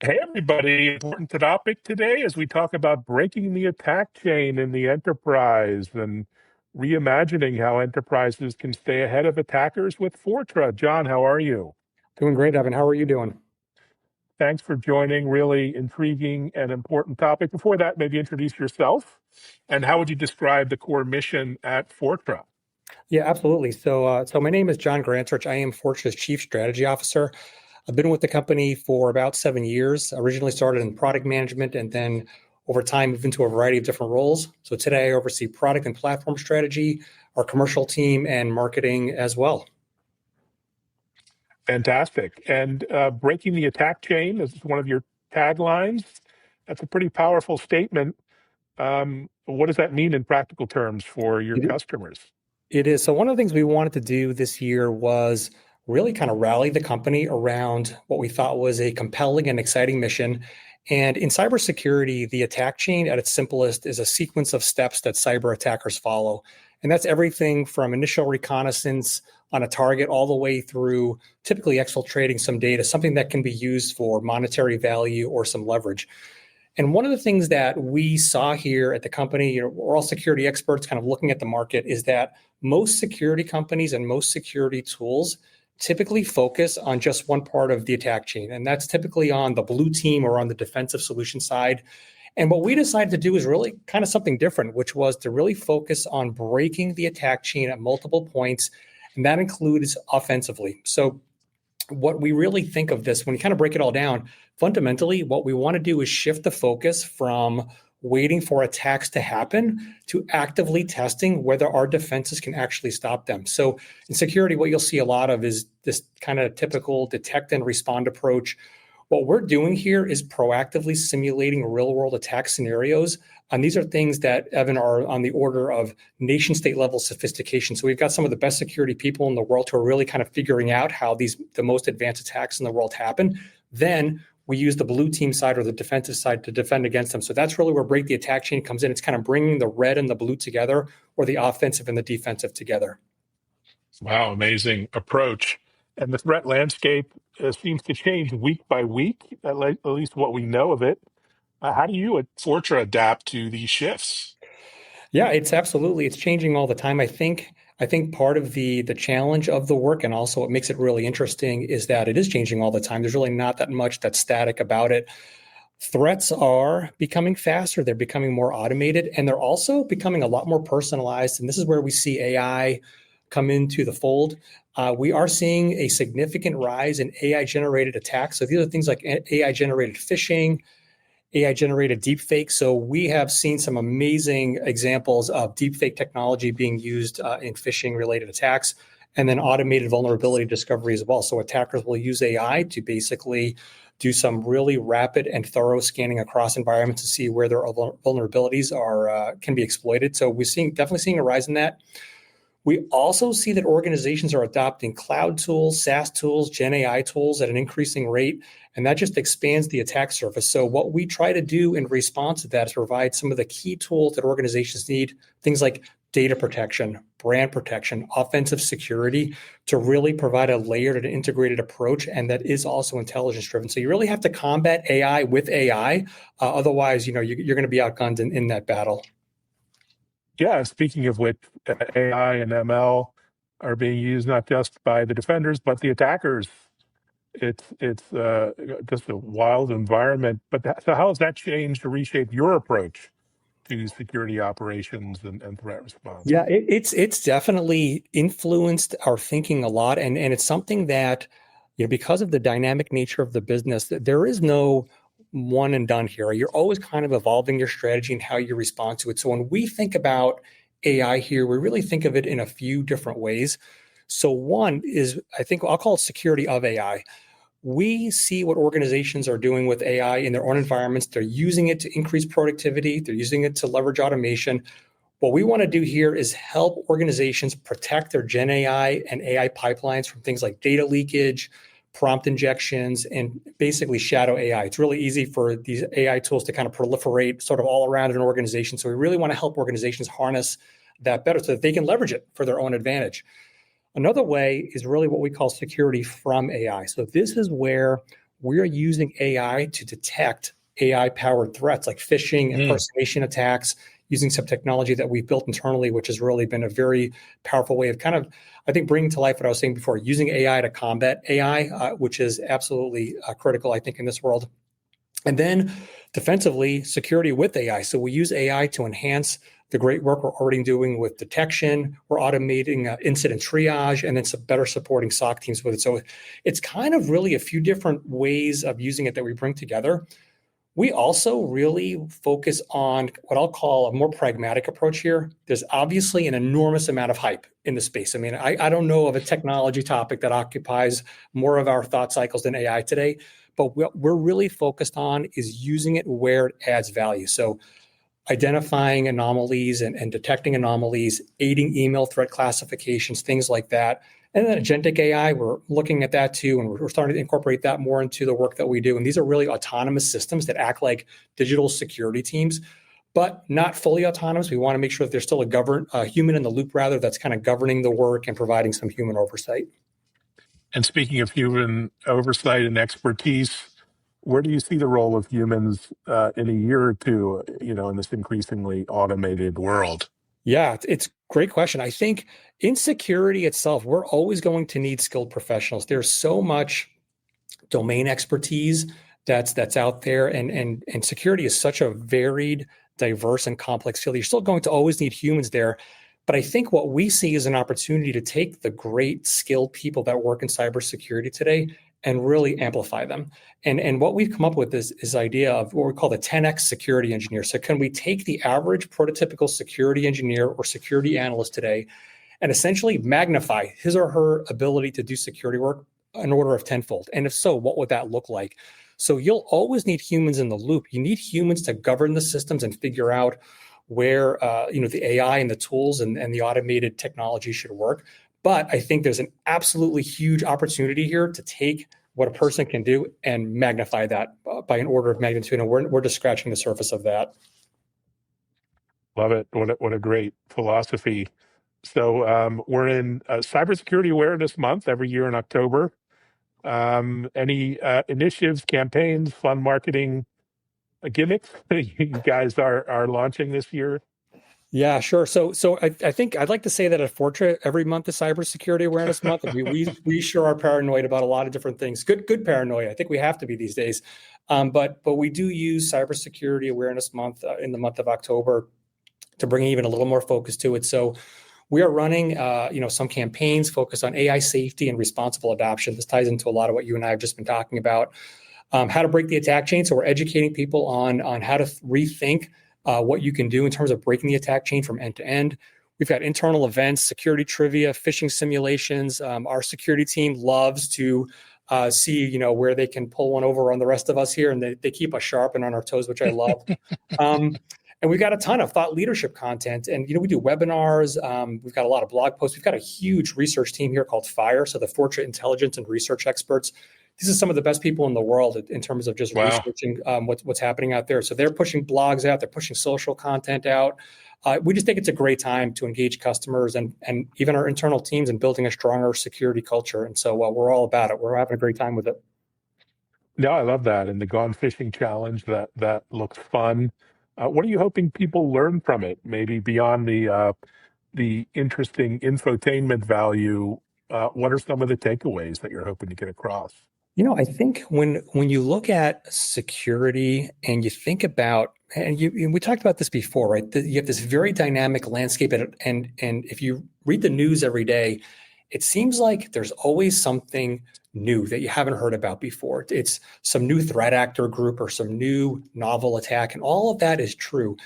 Hey, everybody. Important topic today as we talk about breaking the attack chain in the enterprise and reimagining how enterprises can stay ahead of attackers with Fortra. John, how are you? Doing great, Evan. How are you doing? Thanks for joining. Really intriguing and important topic. Before that, maybe introduce yourself and how would you describe the core mission at Fortra? Yeah, absolutely. So my name is John Grancarich. I am Fortra's Chief Strategy Officer. I've been with the company for about 7 years. Originally started in product management and then over time moved into a variety of different roles. So today I oversee product and platform strategy, our commercial team, and marketing as well. Fantastic. And breaking the attack chain is one of your taglines. That's a pretty powerful statement. What does that mean in practical terms for your It, customers? it is. So one of the things we wanted to do this year was really kind of rally the company around what we thought was a compelling and exciting mission. And in cybersecurity, the attack chain at its simplest is a sequence of steps that cyber attackers follow. And that's everything from initial reconnaissance on a target all the way through typically exfiltrating some data, something that can be used for monetary value or some leverage. And one of the things that we saw here at the company, we're all security experts kind of looking at the market, is that most security companies and most security tools typically focus on just one part of the attack chain. And that's typically on the blue team or on the defensive solution side. And what we decided to do is really kind of something different, which was to really focus on breaking the attack chain at multiple points. And that includes offensively. So what we really think of this, when you kind of break it all down, fundamentally, what we want to do is shift the focus from waiting for attacks to happen to actively testing whether our defenses can actually stop them. So in security, what you'll see a lot of is this kind of typical detect and respond approach. What we're doing here is proactively simulating real world attack scenarios. And these are things that, Evan, are on the order of nation state level sophistication. So we've got some of the best security people in the world who are really kind of figuring out how the most advanced attacks in the world happen. Then we use the blue team side or the defensive side to defend against them. So that's really where break the attack chain comes in. It's kind of bringing the red and the blue together, or the offensive and the defensive together. Wow, amazing approach. And the threat landscape seems to change week by week, at least what we know of it. How do you at Fortra adapt to these shifts? Yeah, it's changing all the time. I think part of the challenge of the work, and also what makes it really interesting, is that it is changing all the time. There's really not that much that's static about it. Threats are becoming faster, they're becoming more automated, and they're also becoming a lot more personalized. And this is where we see AI come into the fold. We are seeing a significant rise in AI generated attacks. So these are things like AI generated phishing, AI generated deepfake. So we have seen some amazing examples of deepfake technology being used in phishing related attacks, and then automated vulnerability discovery as well. So attackers will use AI to basically do some really rapid and thorough scanning across environments to see where their vulnerabilities are can be exploited. So we're definitely seeing a rise in that. We also see that organizations are adopting cloud tools, SaaS tools, Gen AI tools at an increasing rate, and that just expands the attack surface. So what we try to do in response to that is provide some of the key tools that organizations need, things like data protection, brand protection, offensive security, to really provide a layered and integrated approach, and that is also intelligence driven. So you really have to combat AI with AI. Otherwise, you're going to be outgunned in that battle. Yeah, speaking of which, AI and ML are being used not just by the defenders, but the attackers. It's just a wild environment. But so how has that changed to reshape your approach to security operations and threat response? Yeah, it's definitely influenced our thinking a lot, and it's something that, because of the dynamic nature of the business, that there is no one and done here. You're always kind of evolving your strategy and how you respond to it. So when we think about AI here, we really think of it in a few different ways. So one is, I think I'll call it security of AI. We see what organizations are doing with AI in their own environments. They're using it to increase productivity. They're using it to leverage automation. What we want to do here is help organizations protect their Gen AI and AI pipelines from things like data leakage, prompt injections, and basically shadow AI. It's really easy for these AI tools to kind of proliferate sort of all around an organization. So we really want to help organizations harness that better so that they can leverage it for their own advantage. Another way is really what we call security from AI. So this is where we're using AI to detect AI-powered threats like phishing, impersonation attacks, using some technology that we've built internally, which has really been a very powerful way of kind of, I think, bringing to life what I was saying before, using AI to combat AI, which is absolutely critical, I think, in this world. And then defensively, security with AI. So we use AI to enhance the great work we're already doing with detection. We're automating incident triage and then some better supporting SOC teams with it. So it's kind of really a few different ways of using it that we bring together. We also really focus on what I'll call a more pragmatic approach here. There's obviously an enormous amount of hype in the space. I mean, I don't know of a technology topic that occupies more of our thought cycles than AI today, but what we're really focused on is using it where it adds value. So identifying anomalies and detecting anomalies, aiding email threat classifications, things like that. And then agentic AI, we're looking at that too, and we're starting to incorporate that more into the work that we do. And these are really autonomous systems that act like digital security teams, but not fully autonomous. We want to make sure that there's still a human in the loop, rather, that's kind of governing the work and providing some human oversight. And speaking of human oversight and expertise, where do you see the role of humans in a year or two, in this increasingly automated world? Yeah, it's a great question. I think in security itself, we're always going to need skilled professionals. There's so much domain expertise that's out there, and security is such a varied, diverse, and complex field. You're still going to always need humans there. But I think what we see is an opportunity to take the great skilled people that work in cybersecurity today and really amplify them. And what we've come up with is idea of what we call the 10x security engineer. So can we take the average prototypical security engineer or security analyst today and essentially magnify his or her ability to do security work an order of tenfold? And if so, what would that look like? So you'll always need humans in the loop. You need humans to govern the systems and figure out where the AI and the tools and the automated technology should work. But I think there's an absolutely huge opportunity here to take what a person can do and magnify that by an order of magnitude. And we're just scratching the surface of that. Love it. What a great philosophy. So we're in Cybersecurity Awareness Month every year in October. Any initiatives, campaigns, fun marketing gimmicks you guys are launching this year? Yeah, sure. So I think I'd like to say that at Fortra, every month is Cybersecurity Awareness Month. We sure are paranoid about a lot of different things. Good paranoia. I think we have to be these days. But we do use Cybersecurity Awareness Month in the month of October to bring even a little more focus to it. So we are running some campaigns focused on AI safety and responsible adoption. This ties into a lot of what you and I have just been talking about. How to break the attack chain. So we're educating people on how to rethink what you can do in terms of breaking the attack chain from end to end. We've got internal events, security trivia, phishing simulations. Our security team loves to see, where they can pull one over on the rest of us here, and they keep us sharp and on our toes, which I love. And we've got a ton of thought leadership content. And, we do webinars. We've got a lot of blog posts. We've got a huge research team here called FIRE, so the Fortra Intelligence and Research Experts. These are some of the best people in the world in terms of just researching what's happening out there. So they're pushing blogs out, they're pushing social content out. We just think it's a great time to engage customers and even our internal teams in building a stronger security culture. And so we're all about it. We're having a great time with it. No, I love that. And the Gone Fishing Challenge, that looks fun. What are you hoping people learn from it? Maybe beyond the interesting infotainment value, what are some of the takeaways that you're hoping to get across? I think when you look at security and you think about, and we talked about this before, right? You have this very dynamic landscape, and if you read the news every day, it seems like there's always something new that you haven't heard about before. It's some new threat actor group or some new novel attack, and all of that is true.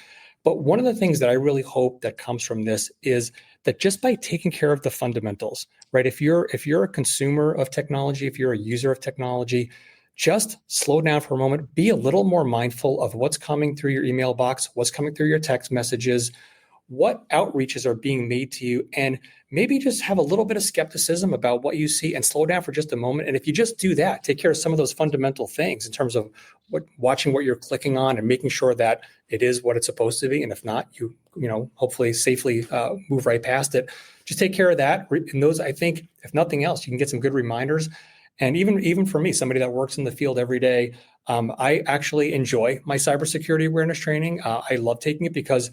But one of the things that I really hope that comes from this is that just by taking care of the fundamentals, right? If you're a consumer of technology, if you're a user of technology, just slow down for a moment, be a little more mindful of what's coming through your email box, what's coming through your text messages, what outreaches are being made to you, and maybe just have a little bit of skepticism about what you see and slow down for just a moment. And if you just do that, take care of some of those fundamental things in terms of watching what you're clicking on and making sure that it is what it's supposed to be. And if not, you hopefully safely move right past it. Just take care of that. And those, I think, if nothing else, you can get some good reminders And even for me, somebody that works in the field every day, I actually enjoy my cybersecurity awareness training. I love taking it because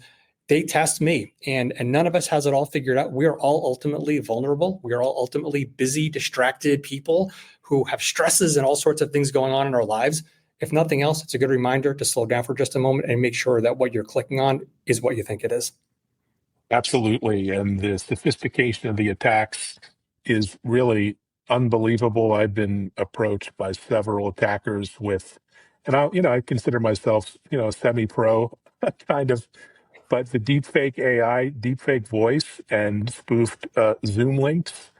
they test me, and none of us has it all figured out. We are all ultimately vulnerable. We are all ultimately busy, distracted people who have stresses and all sorts of things going on in our lives. If nothing else, it's a good reminder to slow down for just a moment and make sure that what you're clicking on is what you think it is. Absolutely. And the sophistication of the attacks is really unbelievable. I've been approached by several attackers with, and I consider myself, semi-pro kind of, but the deepfake AI, deepfake voice, and spoofed Zoom links,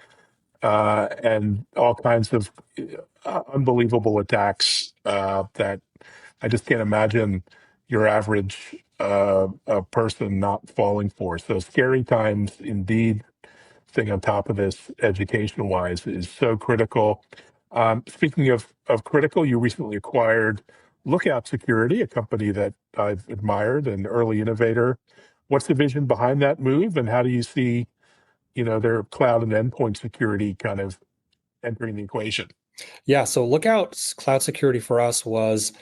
and all kinds of unbelievable attacks that I just can't imagine your average person not falling for. So scary times indeed. Thing on top of this, education-wise, is so critical. Speaking of critical, you recently acquired Lookout Security, a company that I've admired, an early innovator. What's the vision behind that move, and how do you see, their cloud and endpoint security kind of entering the equation? Yeah, so Lookout's cloud security for us was,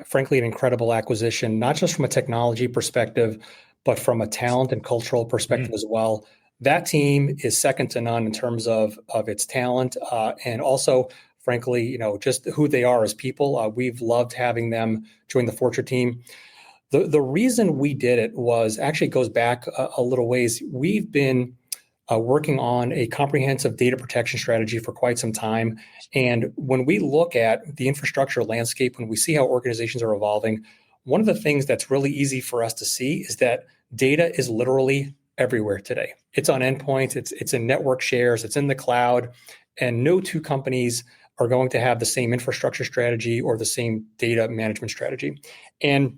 frankly, an incredible acquisition, not just from a technology perspective, but from a talent and cultural perspective as well. That team is second to none in terms of its talent, and also, frankly, just who they are as people. We've loved having them join the Fortra team. The reason we did it was actually goes back a little ways. We've been working on a comprehensive data protection strategy for quite some time. And when we look at the infrastructure landscape, when we see how organizations are evolving, one of the things that's really easy for us to see is that data is literally everywhere today. It's on endpoints, it's in network shares, it's in the cloud, and no two companies are going to have the same infrastructure strategy or the same data management strategy. And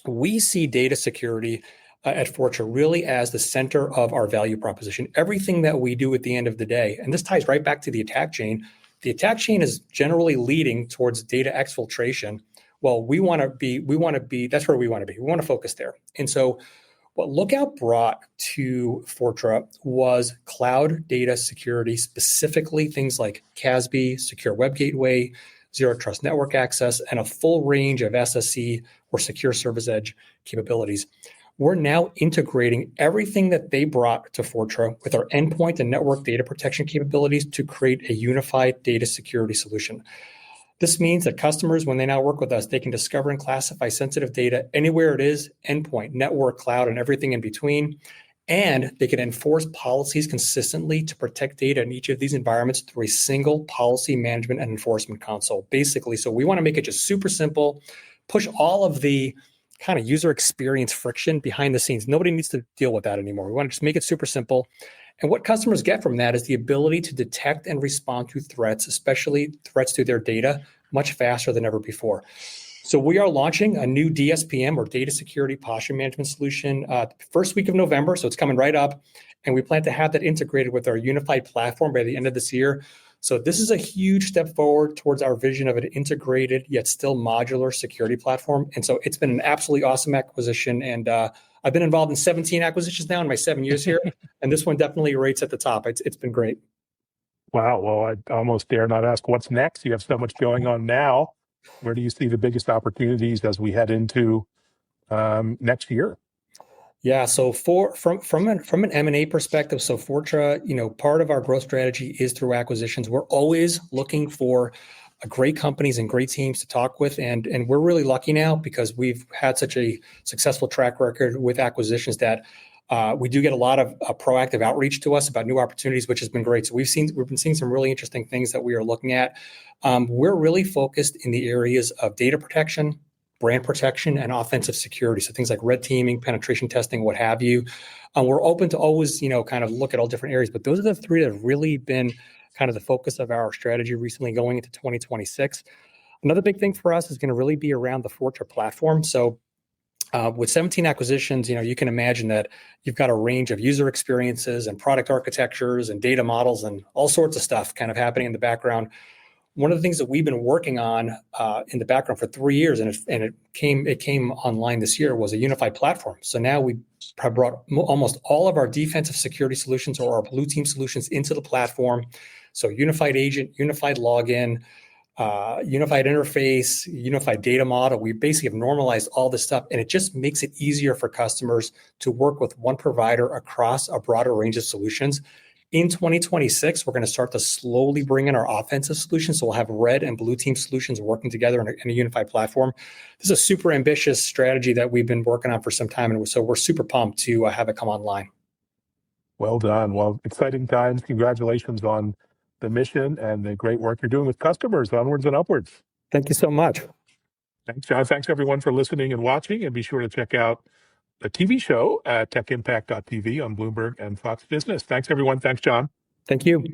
we see data security at Fortra really as the center of our value proposition. Everything that we do at the end of the day, and this ties right back to the attack chain. The attack chain is generally leading towards data exfiltration. Well, we want to be, that's where we want to be. We want to focus there. And so what Lookout brought to Fortra was cloud data security, specifically things like CASB, secure web gateway, zero trust network access, and a full range of SSE or secure service edge capabilities. We're now integrating everything that they brought to Fortra with our endpoint and network data protection capabilities to create a unified data security solution. This means that customers, when they now work with us, they can discover and classify sensitive data anywhere it is, endpoint, network, cloud, and everything in between. And they can enforce policies consistently to protect data in each of these environments through a single policy management and enforcement console, basically. So we want to make it just super simple, push all of the kind of user experience friction behind the scenes. Nobody needs to deal with that anymore. We want to just make it super simple. And what customers get from that is the ability to detect and respond to threats, especially threats to their data, much faster than ever before. So we are launching a new DSPM or data security posture management solution first week of November. So it's coming right up. And we plan to have that integrated with our unified platform by the end of this year. So this is a huge step forward towards our vision of an integrated yet still modular security platform. And so it's been an absolutely awesome acquisition. And I've been involved in 17 acquisitions now in my 7 years here. And this one definitely rates at the top. It's been great. Wow. Well, I almost dare not ask what's next. You have so much going on now. Where do you see the biggest opportunities as we head into next year? Yeah, so from an M&A perspective, so Fortra, part of our growth strategy is through acquisitions. We're always looking for great companies and great teams to talk with, and we're really lucky now because we've had such a successful track record with acquisitions that we do get a lot of proactive outreach to us about new opportunities, which has been great. So we've been seeing some really interesting things that we are looking at. We're really focused in the areas of data protection, brand protection, and offensive security. So things like red teaming, penetration testing, what have you. We're open to always, kind of look at all different areas, but those are the three that have really been kind of the focus of our strategy recently going into 2026. Another big thing for us is going to really be around the Fortra platform. So with 17 acquisitions, you can imagine that you've got a range of user experiences and product architectures and data models and all sorts of stuff kind of happening in the background. one of the things that we've been working on in the background for 3 years, and it came online this year, was a unified platform. So now we have brought almost all of our defensive security solutions or our blue team solutions into the platform. So unified agent, unified login, unified interface, unified data model. We basically have normalized all this stuff, and it just makes it easier for customers to work with one provider across a broader range of solutions. In 2026, we're going to start to slowly bring in our offensive solutions. So we'll have red and blue team solutions working together in a unified platform. This is a super ambitious strategy that we've been working on for some time. And so we're super pumped to have it come online. Well done. Well, exciting times. Congratulations on the mission and the great work you're doing with customers. Onwards and upwards. Thank you so much. Thanks, John. Thanks, everyone, for listening and watching. And be sure to check out the TV show at techimpact.tv on Bloomberg and Fox Business. Thanks, everyone. Thanks, John. Thank you.